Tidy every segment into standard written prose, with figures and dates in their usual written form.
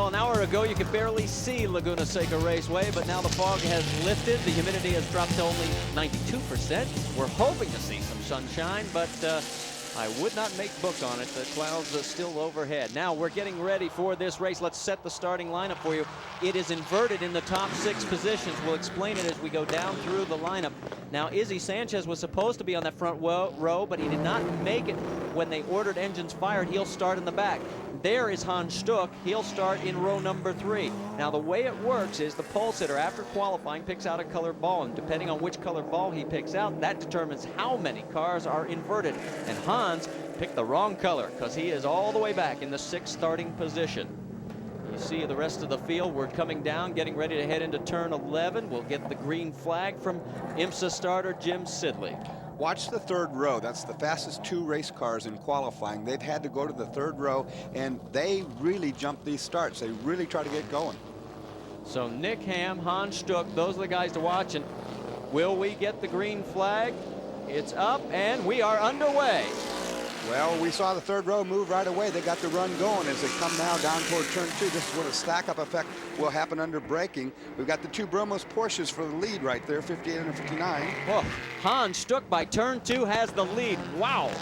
Well, an hour ago, you could barely see Laguna Seca Raceway, but now the fog has lifted. The humidity has dropped to only 92%. We're hoping to see some sunshine, but I would not make book on it. The clouds are still overhead. Now we're getting ready for this race. Let's set the starting lineup for you. It is inverted in the top 6 positions. We'll explain it as we go down through the lineup. Now, Izzy Sanchez was supposed to be on that front row, but he did not make it when they ordered engines fired. He'll start in the back. There is Hans Stuck. He'll start in row number 3. Now, the way it works is the pole sitter, after qualifying, picks out a colored ball, and depending on which colored ball he picks out, that determines how many cars are inverted. And Hans picked the wrong color because he is all the way back in the 6th starting position. You see the rest of the field. We're coming down, getting ready to head into turn 11. We'll get the green flag from IMSA starter Jim Sidley. Watch the 3rd row. That's the fastest 2 race cars in qualifying. They've had to go to the 3rd row, and they really jump these starts. They really try to get going. So Nick Ham, Hans Stuck, those are the guys to watch. And will we get the green flag? It's up, and we are underway. Well, we saw the 3rd row move right away. They got the run going as they come now down toward turn 2. This is what a stack-up effect will happen under braking. We've got the 2 Brumos Porsches for the lead right there, 58 and 59. Oh, Hans Stuck by turn 2 has the lead. Wow.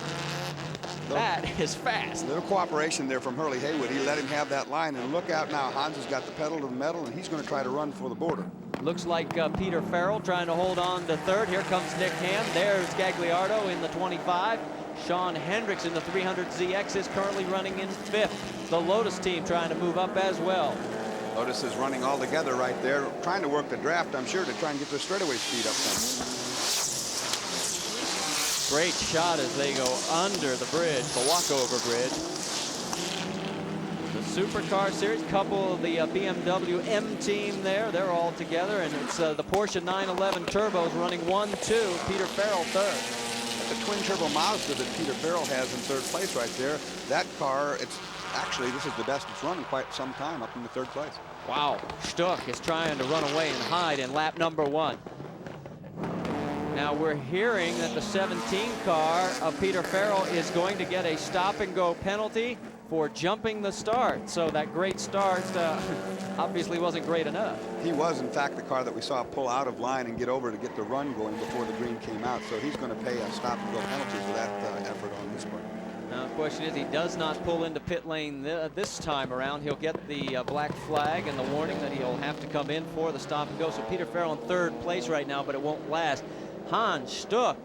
That is fast. A little cooperation there from Hurley Haywood. He let him have that line, and look out now. Hans has got the pedal to the metal, and he's going to try to run for the border. Looks like Peter Farrell trying to hold on to 3rd. Here comes Nick Ham. There's Gagliardo in the 25. Shawn Hendricks in the 300ZX is currently running in 5th. The Lotus team trying to move up as well. Lotus is running all together right there, trying to work the draft, I'm sure, to try and get their straightaway speed up some. Great shot as they go under the bridge, the walkover bridge. The Supercar Series, couple of the BMW M team there, they're all together, and it's the Porsche 911 Turbos running 1-2, Peter Farrell 3rd. The twin turbo Mazda that Peter Farrell has in 3rd place right there. That car, it's actually, this is the best it's run in quite some time, up in the 3rd place. Wow, Stuck is trying to run away and hide in lap number 1. Now we're hearing that the 17 car of Peter Farrell is going to get a stop and go penalty for jumping the start. So that great start obviously wasn't great enough. He was, in fact, the car that we saw pull out of line and get over to get the run going before the green came out. So he's going to pay a stop and go penalty for that effort on this one. Now the question is, he does not pull into pit lane this time around. He'll get the black flag and the warning that he'll have to come in for the stop and go. So Peter Farrell in 3rd place right now, but it won't last. Hans Stuck,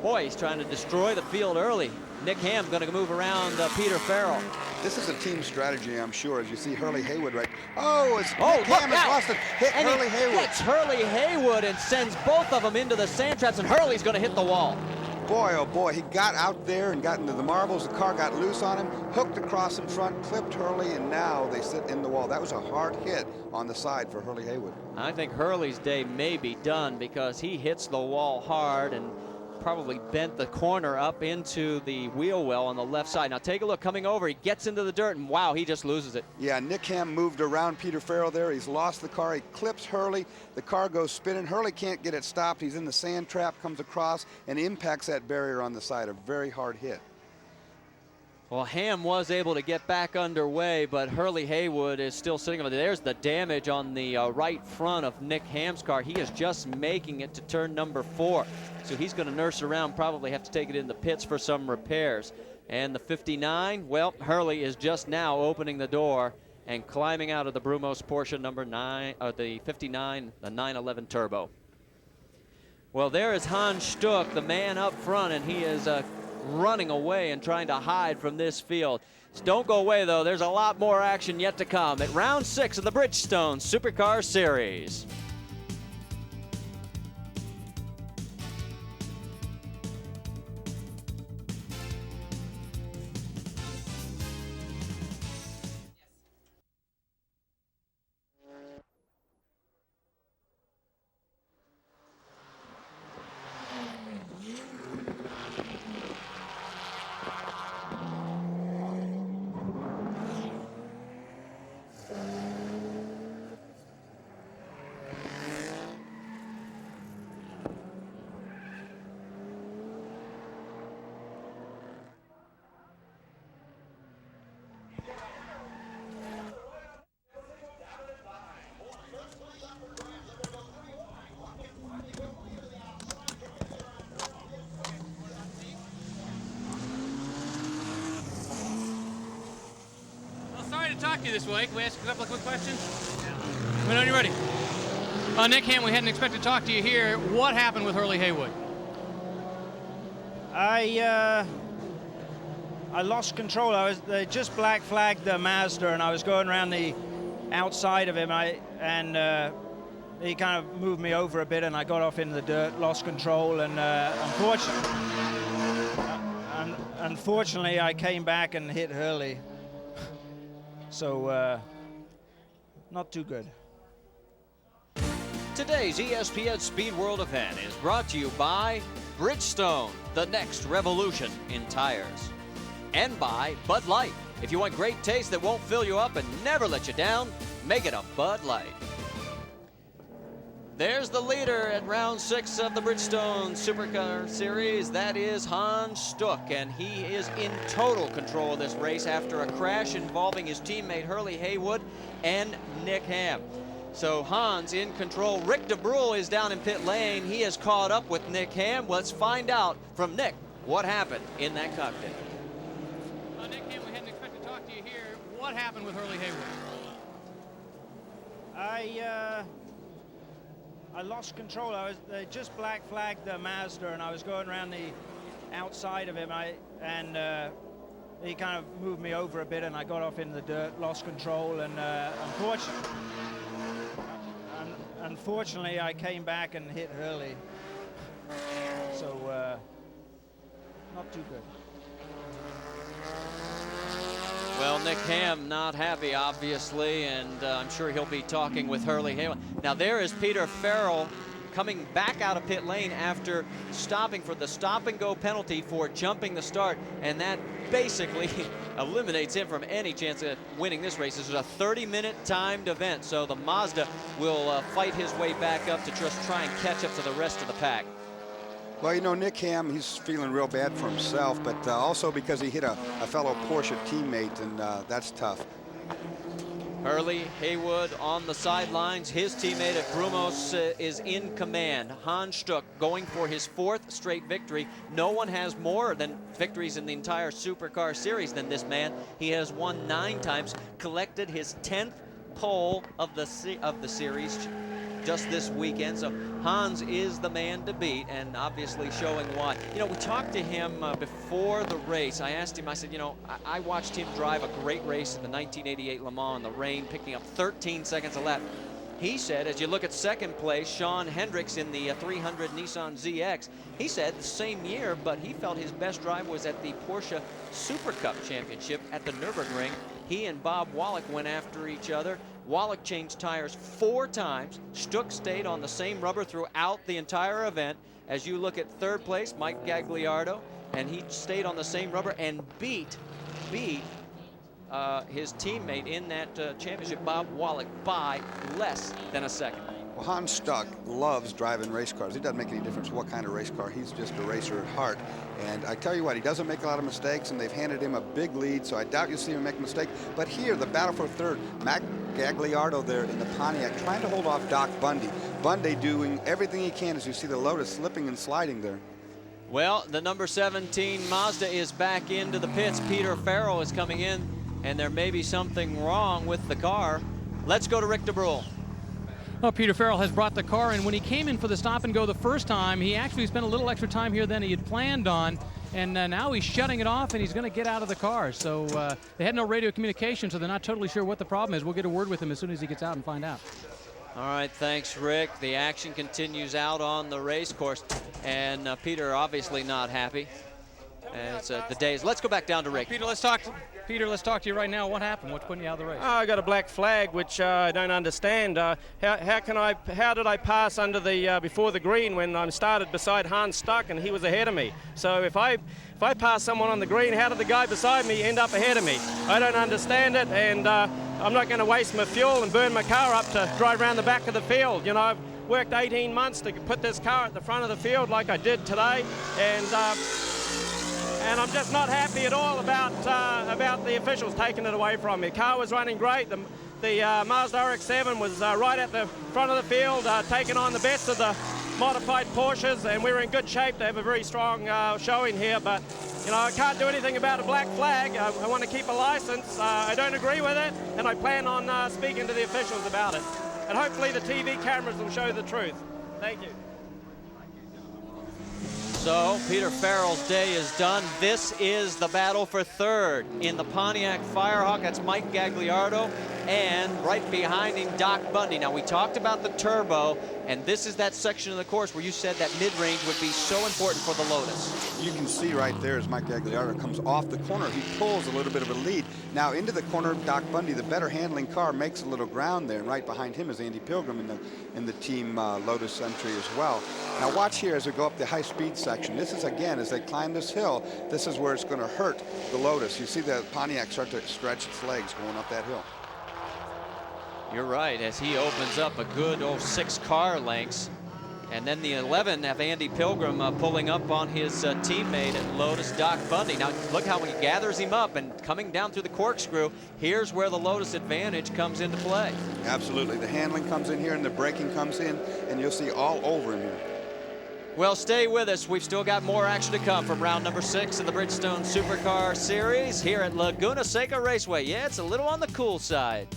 boy, he's trying to destroy the field early. Nick Ham going to move around Peter Farrell. This is a team strategy, I'm sure, as you see Hurley Haywood right. Oh, it's Nick Ham has lost it. Hit and Hurley Haywood. Hits Hurley Haywood and sends both of them into the sand traps, and Hurley's going to hit the wall. Boy, oh boy, he got out there and got into the marbles. The car got loose on him, hooked across in front, clipped Hurley, and now they sit in the wall. That was a hard hit on the side for Hurley Haywood. I think Hurley's day may be done because he hits the wall hard and probably bent the corner up into the wheel well on the left side. Now take a look, coming over, he gets into the dirt, and wow, he just loses it. Yeah, Nick Ham moved around Peter Farrell there. He's lost the car. He clips Hurley. The car goes spinning. Hurley can't get it stopped. He's in the sand trap, comes across, and impacts that barrier on the side. A very hard hit. Well, Ham was able to get back underway, but Hurley Haywood is still sitting over there. There's the damage on the right front of Nick Ham's car. He is just making it to turn number 4. So he's going to nurse around, probably have to take it in the pits for some repairs. And the 59, well, Hurley is just now opening the door and climbing out of the Brumos Porsche number 9, or the 59, the 911 Turbo. Well, there is Hans Stuck, the man up front, and he is running away and trying to hide from this field. So don't go away, though. There's a lot more action yet to come at round 6 of the Bridgestone Supercar Series. talk to you this week. Can we ask a couple of quick questions? Yeah. When are you ready? Nick Ham, we hadn't expected to talk to you here. What happened with Hurley Haywood? I lost control. They just black flagged the Mazda, and I was going around the outside of him. He kind of moved me over a bit, and I got off into the dirt, lost control, and unfortunately, I came back and hit Hurley. So, not too good. Today's ESPN Speed World event is brought to you by Bridgestone, the next revolution in tires. And by Bud Light. If you want great taste that won't fill you up and never let you down, make it a Bud Light. There's the leader at round 6 of the Bridgestone Supercar Series. That is Hans Stuck, and he is in total control of this race after a crash involving his teammate Hurley Haywood and Nick Ham. So Hans in control. Rick DeBrule is down in pit lane. He has caught up with Nick Ham. Let's find out from Nick what happened in that cockpit. Nick Ham, we hadn't expected to talk to you here. What happened with Hurley Haywood? I lost control. They just black flagged the Mazda, and I was going around the outside of him. He kind of moved me over a bit, and I got off into the dirt, lost control, and unfortunately, I came back and hit Hurley. So, not too good. Well, Nick Ham not happy, obviously, and I'm sure he'll be talking with Hurley Haywood. Now, there is Peter Farrell coming back out of pit lane after stopping for the stop-and-go penalty for jumping the start, and that basically eliminates him from any chance of winning this race. This is a 30-minute timed event, so the Mazda will fight his way back up to just try and catch up to the rest of the pack. Well, you know, Nick Ham, he's feeling real bad for himself, but also because he hit a fellow Porsche teammate, and that's tough. Hurley Haywood on the sidelines. His teammate at Brumos is in command. Hans Stuck going for his 4th straight victory. No one has more than victories in the entire Supercar Series than this man. He has won 9 times, collected his 10th pole of the series just this weekend. So Hans is the man to beat, and obviously showing why. You know, we talked to him before the race. I asked him, I said, you know, I watched him drive a great race in the 1988 Le Mans in the rain, picking up 13 seconds a lap. He said, as you look at second place, Shawn Hendricks in the 300 Nissan ZX, he said the same year, but he felt his best drive was at the Porsche Super Cup Championship at the Nürburgring. He and Bob Wallach went after each other. Wallach changed tires 4 times. Stuck stayed on the same rubber throughout the entire event. As you look at third place, Mike Gagliardo, and he stayed on the same rubber and beat his teammate in that championship, Bob Wallach, by less than a second. Well, Hans Stuck loves driving race cars. It doesn't make any difference what kind of race car. He's just a racer at heart. And I tell you what, he doesn't make a lot of mistakes, and they've handed him a big lead, so I doubt you'll see him make a mistake. But here, the battle for third, Mac Gagliardo there in the Pontiac trying to hold off Doc Bundy. Bundy doing everything he can, as you see the Lotus slipping and sliding there. Well, the number 17 Mazda is back into the pits. Peter Farrell is coming in, and there may be something wrong with the car. Let's go to Rick DeBrule. Well, Peter Farrell has brought the car in. When he came in for the stop and go the first time, he actually spent a little extra time here than he had planned on, and now he's shutting it off, and he's going to get out of the car. So they had no radio communication, so they're not totally sure what the problem is. We'll get a word with him as soon as he gets out and find out. All right, thanks, Rick. The action continues out on the race course, and Peter obviously not happy. And it's the days. Let's go back down to Rick. Peter, let's talk to you right now. What happened? What's putting you out of the race? I got a black flag, which I don't understand. How did I pass under the before the green when I started beside Hans Stuck and he was ahead of me? So if I pass someone on the green, how did the guy beside me end up ahead of me? I don't understand it, and I'm not going to waste my fuel and burn my car up to drive around the back of the field. You know, I've worked 18 months to put this car at the front of the field like I did today, and I'm just not happy at all about the officials taking it away from me. The car was running great. The Mazda RX-7 was right at the front of the field, taking on the best of the modified Porsches, and we were in good shape to have a very strong showing here. But you know, I can't do anything about a black flag. I want to keep a license. I don't agree with it, and I plan on speaking to the officials about it. And hopefully the TV cameras will show the truth. Thank you. So Peter Farrell's day is done. This is the battle for third in the Pontiac Firehawk. That's Mike Gagliardo, and right behind him, Doc Bundy. Now, we talked about the turbo, and this is that section of the course where you said that mid-range would be so important for the Lotus. You can see right there as Mike Gagliardo comes off the corner, he pulls a little bit of a lead. Now into the corner, Doc Bundy, the better handling car, makes a little ground there, and right behind him is Andy Pilgrim in the team Lotus entry as well. Now watch here as we go up the high-speed section. This is, again, as they climb this hill, this is where it's going to hurt the Lotus. You see the Pontiac start to stretch its legs going up that hill. You're right, as he opens up a good 6 car lengths. And then the 11 have Andy Pilgrim pulling up on his teammate at Lotus, Doc Bundy. Now look how he gathers him up, and coming down through the corkscrew, here's where the Lotus advantage comes into play. Absolutely, the handling comes in here and the braking comes in, and you'll see all over him here. Well, stay with us. We've still got more action to come from round number 6 of the Bridgestone Supercar Series here at Laguna Seca Raceway. Yeah, it's a little on the cool side.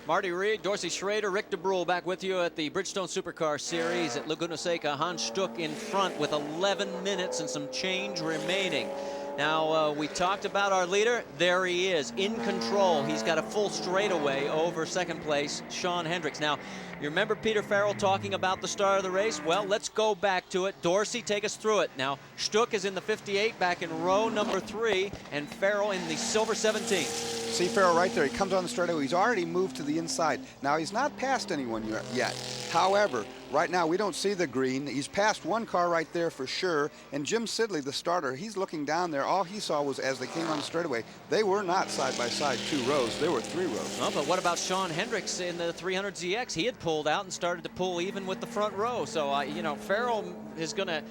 Marty Reed, Dorsey Schrader, Rick DeBrule back with you at the Bridgestone Supercar Series at Laguna Seca. Hans Stuck in front with 11 minutes and some change remaining. Now, we talked about our leader. There he is, in control. He's got a full straightaway over second place, Shawn Hendricks. Now, you remember Peter Farrell talking about the start of the race? Well, let's go back to it. Dorsey, take us through it. Now, Stuck is in the 58 back in row number 3, and Farrell in the silver 17. See Farrell right there. He comes on the straightaway. He's already moved to the inside. Now, he's not passed anyone yet. However, right now we don't see the green. He's passed one car right there for sure. And Jim Sidley, the starter, he's looking down there. All he saw was as they came on the straightaway, they were not side by side 2 rows. They were 3 rows. Oh, but what about Shawn Hendricks in the 300ZX? He had pulled out and started to pull even with the front row. So, you know, Farrell is going to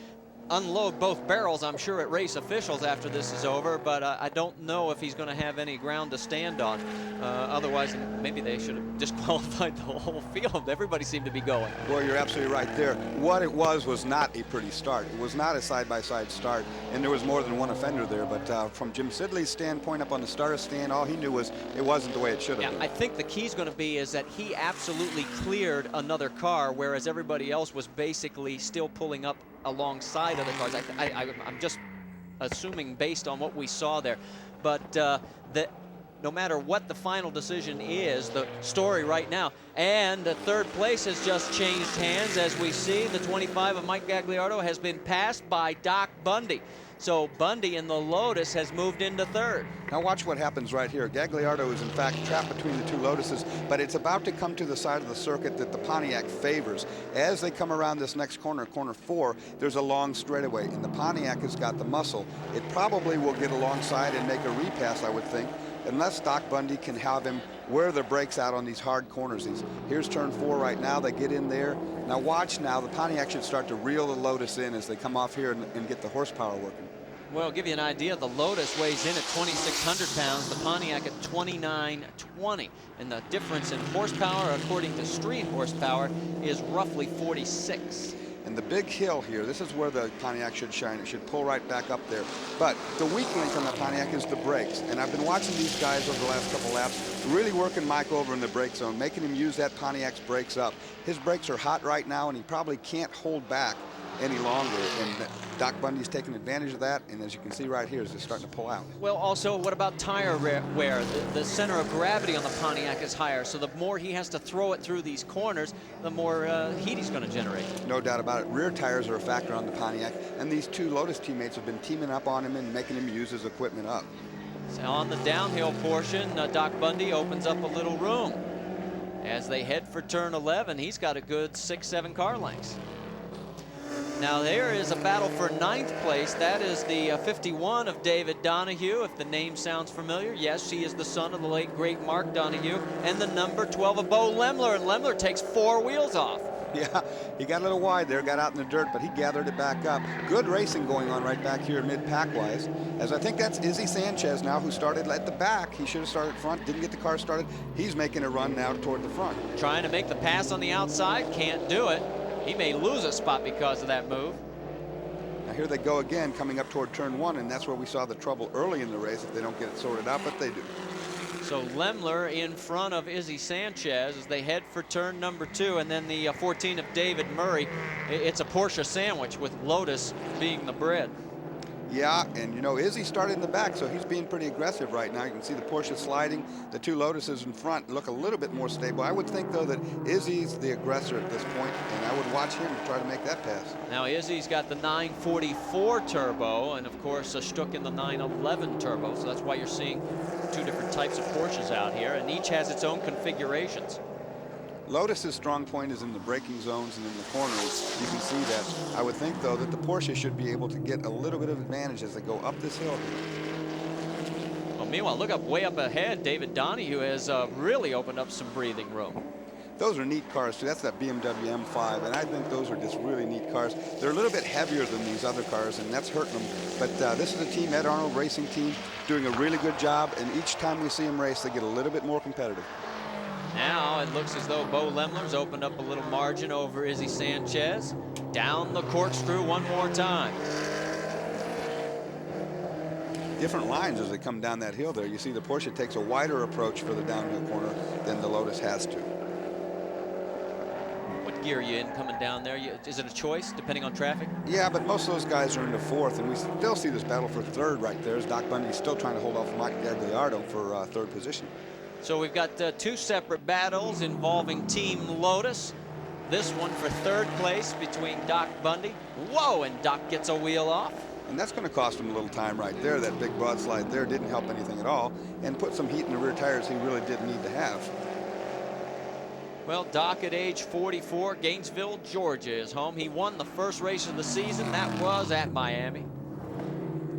unload both barrels, I'm sure, at race officials after this is over, but I don't know if he's going to have any ground to stand on. Otherwise, maybe they should have disqualified the whole field. Everybody seemed to be going. Well, you're absolutely right there. What it was not a pretty start. It was not a side-by-side start, and there was more than one offender there. But from Jim Sidley's standpoint up on the starter stand, all he knew was it wasn't the way it should have been. I think the key is going to be is that he absolutely cleared another car, whereas everybody else was basically still pulling up alongside other cars. I'm just assuming based on what we saw there. But no matter what the final decision is, the story right now, and the third place has just changed hands. As we see, the 25 of Mike Gagliardo has been passed by Doc Bundy. So Bundy in the Lotus has moved into third. Now watch what happens right here. Gagliardo is in fact trapped between the 2 Lotuses, but it's about to come to the side of the circuit that the Pontiac favors. As they come around this next corner, corner 4, there's a long straightaway, and the Pontiac has got the muscle. It probably will get alongside and make a repass, I would think, unless Doc Bundy can have him wear the brakes out on these hard corners. Here's turn 4 right now. They get in there. Now watch now. The Pontiac should start to reel the Lotus in as they come off here and get the horsepower working. Well, I'll give you an idea. The Lotus weighs in at 2,600 pounds, the Pontiac at 2,920. And the difference in horsepower, according to street horsepower, is roughly 46. And the big hill here, this is where the Pontiac should shine. It should pull right back up there. But the weak link on the Pontiac is the brakes. And I've been watching these guys over the last couple laps, really working Mike over in the brake zone, making him use that Pontiac's brakes up. His brakes are hot right now, and he probably can't hold back any longer, and Doc Bundy's taking advantage of that, and as you can see right here, is it's starting to pull out. Well, also, what about tire wear? The center of gravity on the Pontiac is higher, so the more he has to throw it through these corners, the more heat he's going to generate. No doubt about it. Rear tires are a factor on the Pontiac, and these 2 Lotus teammates have been teaming up on him and making him use his equipment up. So on the downhill portion, Doc Bundy opens up a little room. As they head for turn 11, he's got a good 6-7 car lengths. Now there is a battle for 9th place. That is the 51 of David Donahue, if the name sounds familiar. Yes, he is the son of the late, great Mark Donahue. And the number 12 of Bo Lemler, and Lemler takes 4 wheels off. Yeah, he got a little wide there, got out in the dirt, but he gathered it back up. Good racing going on right back here mid-pack-wise, as I think that's Izzy Sanchez now, who started at the back. He should have started front, didn't get the car started. He's making a run now toward the front. Trying to make the pass on the outside, can't do it. He may lose a spot because of that move. Now here they go again, coming up toward turn 1, and that's where we saw the trouble early in the race if they don't get it sorted out, but they do. So Lemler in front of Izzy Sanchez as they head for turn number 2, and then the 14 of David Murray. It's a Porsche sandwich with Lotus being the bread. Yeah, and you know, Izzy started in the back, so he's being pretty aggressive right now. You can see the Porsche sliding, the 2 Lotuses in front look a little bit more stable. I would think, though, that Izzy's the aggressor at this point, and I would watch him try to make that pass. Now Izzy's got the 944 turbo, and of course Stuck in the 911 turbo, so that's why you're seeing 2 different types of Porsches out here, and each has its own configurations. Lotus's strong point is in the braking zones and in the corners. You can see that. I would think, though, that the Porsche should be able to get a little bit of advantage as they go up this hill. Well, meanwhile, look up way up ahead. David Donahue has really opened up some breathing room. Those are neat cars, too. That's that BMW M5, and I think those are just really neat cars. They're a little bit heavier than these other cars, and that's hurting them. But this is a team, Ed Arnold Racing Team, doing a really good job, and each time we see them race, they get a little bit more competitive. Now it looks as though Bo Lemler's opened up a little margin over Izzy Sanchez. Down the corkscrew one more time. Different lines as they come down that hill there. You see the Porsche takes a wider approach for the downhill corner than the Lotus has to. What gear are you in coming down there? Is it a choice depending on traffic? Yeah, but most of those guys are into 4th, and we still see this battle for 3rd right there as Doc Bundy's still trying to hold off Mike Gagliardo for 3rd position. So we've got 2 separate battles involving Team Lotus. This one for 3rd place between Doc Bundy. Whoa, and Doc gets a wheel off. And that's going to cost him a little time right there. That big broadslide there didn't help anything at all, and put some heat in the rear tires he really did need to have. Well, Doc at age 44, Gainesville, Georgia is home. He won the first race of the season. That was at Miami.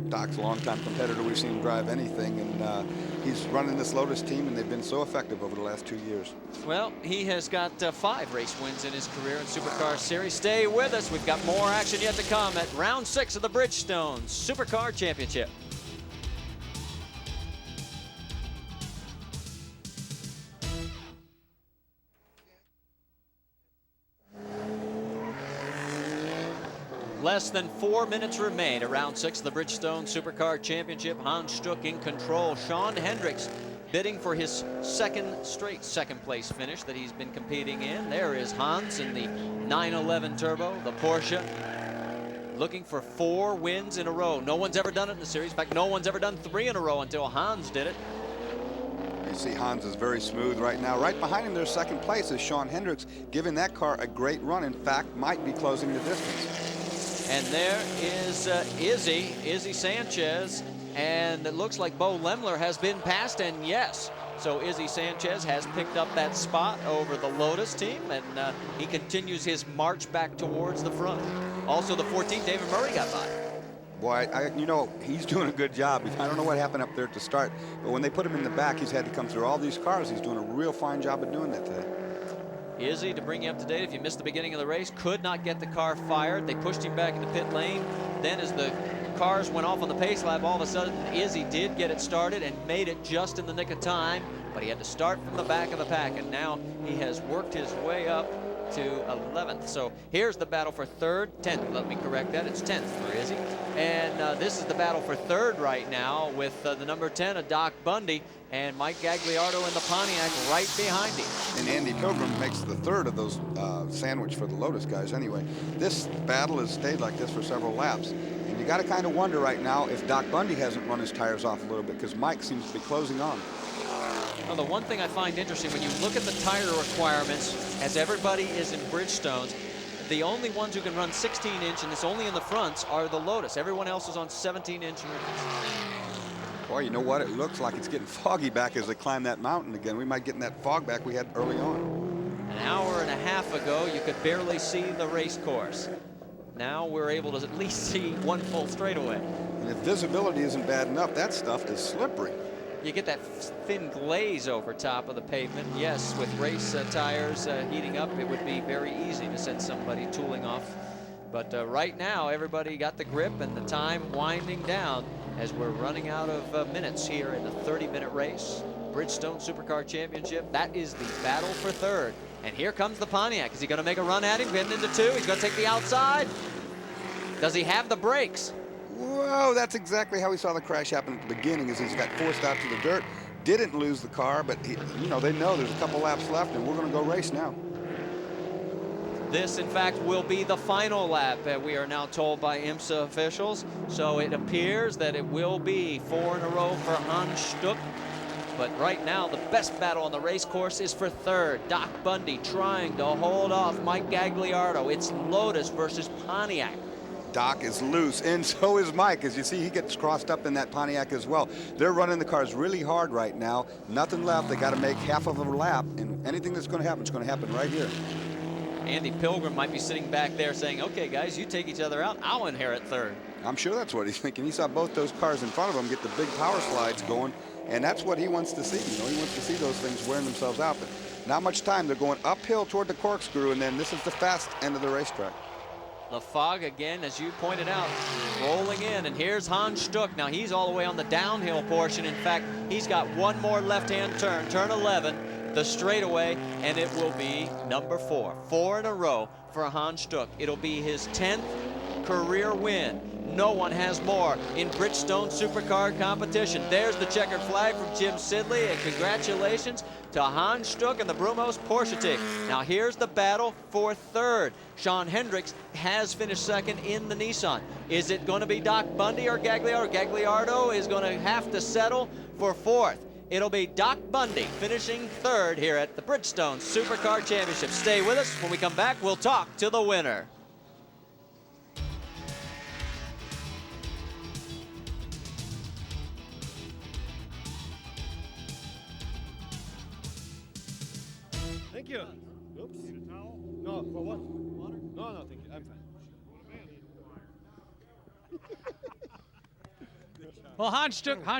Doc's a longtime competitor. We've seen him drive anything, and he's running this Lotus team, and they've been so effective over the last 2 years. Well, he has got 5 race wins in his career in Supercar Series. Stay with us. We've got more action yet to come at round 6 of the Bridgestone Supercar Championship. Less than 4 minutes remain at round 6 of the Bridgestone Supercar Championship. Hans Stuck in control. Shawn Hendricks bidding for his 2nd straight 2nd place finish that he's been competing in. There is Hans in the 911 Turbo, the Porsche, looking for 4 wins in a row. No one's ever done it in the series. In fact, no one's ever done 3 in a row until Hans did it. You see Hans is very smooth right now. Right behind him, there's 2nd place is Shawn Hendricks, giving that car a great run. In fact, might be closing the distance. And there is Izzy Sanchez, and it looks like Bo Lemler has been passed, and yes. So Izzy Sanchez has picked up that spot over the Lotus team, and he continues his march back towards the front. Also, the 14th, David Murray got by. Boy, you know, he's doing a good job. I don't know what happened up there at the start, but when they put him in the back, he's had to come through all these cars. He's doing a real fine job of doing that today. Izzy, to bring you up to date, if you missed the beginning of the race, could not get the car fired. They pushed him back into pit lane. Then as the cars went off on the pace lap, all of a sudden Izzy did get it started and made it just in the nick of time, but he had to start from the back of the pack, and now he has worked his way up to 11th. So here's the battle for 3rd, 10th. Let me correct that. It's 10th for Izzy. And this is the battle for 3rd right now with the number 10 of Doc Bundy and Mike Gagliardo in the Pontiac right behind him. And Andy Pilgrim makes the 3rd of those sandwich for the Lotus guys anyway. This battle has stayed like this for several laps. And you got to kind of wonder right now if Doc Bundy hasn't run his tires off a little bit, because Mike seems to be closing on. Well, the one thing I find interesting when you look at the tire requirements, as everybody is in Bridgestones, the only ones who can run 16-inch, and it's only in the fronts, are the Lotus. Everyone else is on 17-inch rims. Boy, you know what? It looks like it's getting foggy back as they climb that mountain again. We might get in that fog back we had early on. An hour and a half ago, you could barely see the race course. Now we're able to at least see one full straightaway. And if visibility isn't bad enough, that stuff is slippery. you get that thin glaze over top of the pavement. Yes, with race tires heating up, it would be very easy to send somebody tooling off. But right now, everybody got the grip and the time winding down as we're running out of minutes here in the 30-minute race. Bridgestone Supercar Championship, that is the battle for third. And here comes the Pontiac. Is he going to make a run at him, getting into two? He's going to take the outside. Does he have the brakes? Whoa, that's exactly how we saw the crash happen at the beginning, is he's got forced out to the dirt. Didn't lose the car, but you know, they know there's a couple laps left and we're going to go race now. This, in fact, will be the final lap, we are now told by IMSA officials. So it appears that it will be 4 in a row for Hans Stuck. But right now, the best battle on the race course is for third. Doc Bundy trying to hold off Mike Gagliardo. It's Lotus versus Pontiac. Doc is loose, and so is Mike. As you see, he gets crossed up in that Pontiac as well. They're running the cars really hard right now. Nothing left. They got to make half of a lap, and anything that's going to happen is going to happen right here. Andy Pilgrim might be sitting back there saying, okay, guys, you take each other out. I'll inherit third. I'm sure that's what he's thinking. He saw both those cars in front of him get the big power slides going, and that's what he wants to see. You know, he wants to see those things wearing themselves out. But not much time. They're going uphill toward the corkscrew, and then this is the fast end of the racetrack. The fog again, as you pointed out, rolling in, and here's Hans Stuck. Now he's all the way on the downhill portion. In fact, he's got one more left-hand turn, turn 11, the straightaway, and it will be number 4. 4 in a row for Hans Stuck. It'll be his 10th career win. No one has more in Bridgestone Supercar competition. There's the checkered flag from Jim Sidley, and congratulations to Hans Stuck and the Brumos Porsche team. Now here's the battle for third. Shawn Hendricks has finished second in the Nissan. Is it going to be Doc Bundy or Gagliardo? Gagliardo is going to have to settle for fourth. It'll be Doc Bundy finishing third here at the Bridgestone Supercar Championship. Stay with us. When we come back, we'll talk to the winner. Thank you. Oops. Need a towel? No, for what? Water? No, no, thank you. I'm fine. Well, Hans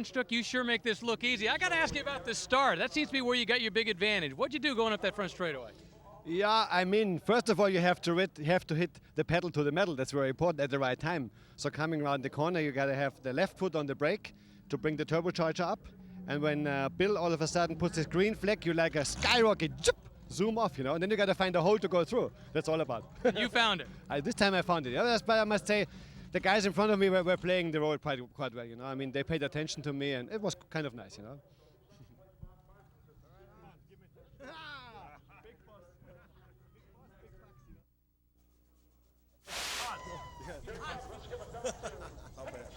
Stuck, you sure make this look easy. I got to ask you about the start. That seems to be where you got your big advantage. What'd you do going up that front straightaway? Yeah, I mean, first of all, you have to hit the pedal to the metal. That's very important at the right time. So coming around the corner, you got to have the left foot on the brake to bring the turbocharger up. And when Bill all of a sudden puts his green flag, you like a skyrocket, zoom off, you know, and then you got to find a hole to go through. That's all about. You found it. This time I found it. Yeah, but I must say, the guys in front of me were playing the role quite well, you know. I mean, they paid attention to me, and it was kind of nice, you know. How bad?